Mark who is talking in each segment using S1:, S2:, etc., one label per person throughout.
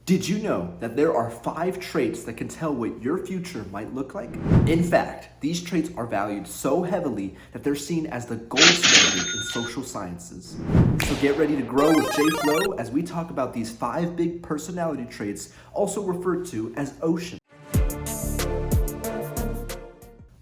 S1: Did you know that there are 5 traits that can tell what your future might look like? In fact, these traits are valued so heavily that they're seen as the gold standard in social sciences. So get ready to grow with J Flow as we talk about these 5 big personality traits, also referred to as Ocean.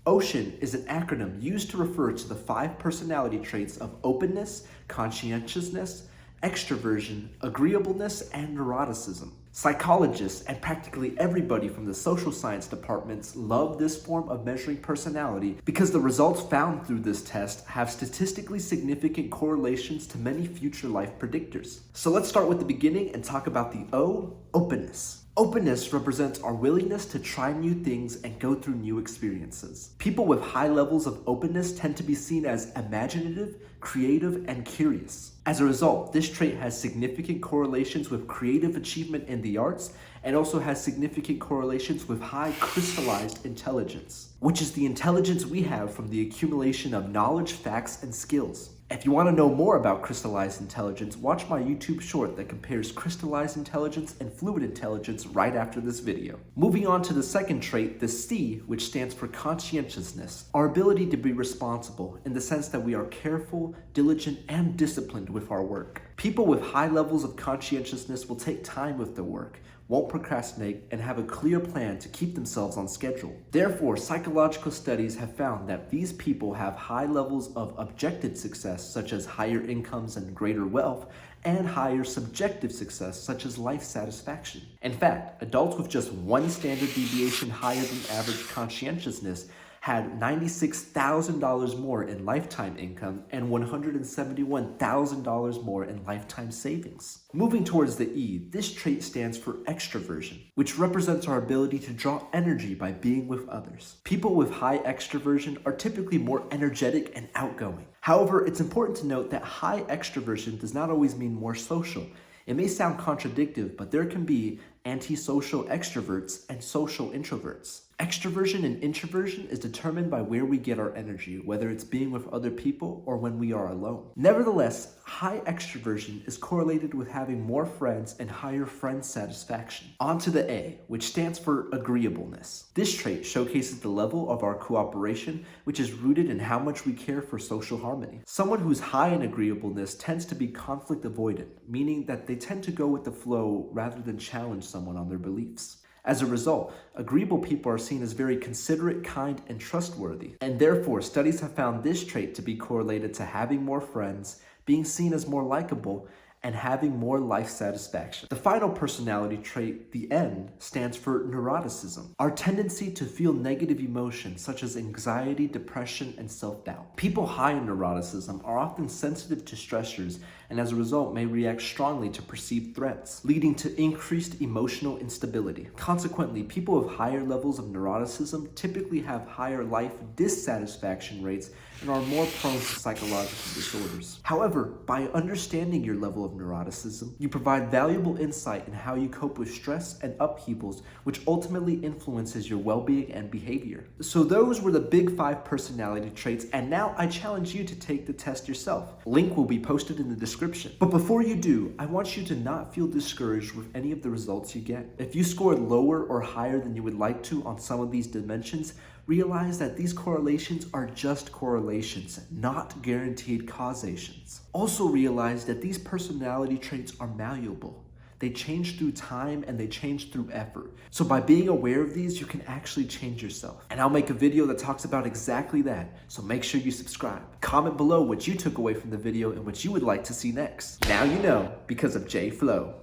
S1: Ocean is an acronym used to refer to the 5 personality traits of openness, conscientiousness, extraversion, agreeableness, and neuroticism. Psychologists and practically everybody from the social science departments love this form of measuring personality because the results found through this test have statistically significant correlations to many future life predictors. So let's start with the beginning and talk about the O, openness. Openness represents our willingness to try new things and go through new experiences. People with high levels of openness tend to be seen as imaginative, creative, and curious. As a result, this trait has significant correlations with creative achievement in the arts and also has significant correlations with high crystallized intelligence, which is the intelligence we have from the accumulation of knowledge, facts, and skills. If you want to know more about crystallized intelligence, watch my YouTube short that compares crystallized intelligence and fluid intelligence right after this video. Moving on to the second trait, the C, which stands for conscientiousness, our ability to be responsible in the sense that we are careful, diligent, and disciplined with our work. People with high levels of conscientiousness will take time with their work, won't procrastinate, and have a clear plan to keep themselves on schedule. Therefore, psychological studies have found that these people have high levels of objective success, such as higher incomes and greater wealth, and higher subjective success, such as life satisfaction. In fact, adults with just one standard deviation higher than average conscientiousness had $96,000 more in lifetime income and $171,000 more in lifetime savings. Moving towards the E, this trait stands for extraversion, which represents our ability to draw energy by being with others. People with high extraversion are typically more energetic and outgoing. However, it's important to note that high extraversion does not always mean more social. It may sound contradictory, but there can be antisocial extroverts and social introverts. Extraversion and introversion is determined by where we get our energy, whether it's being with other people or when we are alone. Nevertheless, high extraversion is correlated with having more friends and higher friend satisfaction. On to the A, which stands for agreeableness. This trait showcases the level of our cooperation, which is rooted in how much we care for social harmony. Someone who's high in agreeableness tends to be conflict avoidant, meaning that they tend to go with the flow rather than challenge someone on their beliefs. As a result, agreeable people are seen as very considerate, kind, and trustworthy. And therefore, studies have found this trait to be correlated to having more friends, being seen as more likable, and having more life satisfaction. The final personality trait, the N, stands for neuroticism, our tendency to feel negative emotions such as anxiety, depression, and self-doubt. People high in neuroticism are often sensitive to stressors and as a result may react strongly to perceived threats, leading to increased emotional instability. Consequently, people with higher levels of neuroticism typically have higher life dissatisfaction rates and are more prone to psychological disorders. However, by understanding your level of neuroticism, you provide valuable insight in how you cope with stress and upheavals, which ultimately influences your well-being and behavior. So those were the big 5 personality traits, and now I challenge you to take the test yourself. Link will be posted in the description. But before you do, I want you to not feel discouraged with any of the results you get. If you scored lower or higher than you would like to on some of these dimensions, realize that these correlations are just correlations, not guaranteed causations. Also realize that these personality traits are malleable. They change through time and they change through effort. So by being aware of these, you can actually change yourself. And I'll make a video that talks about exactly that. So make sure you subscribe. Comment below what you took away from the video and what you would like to see next. Now you know because of J Flow.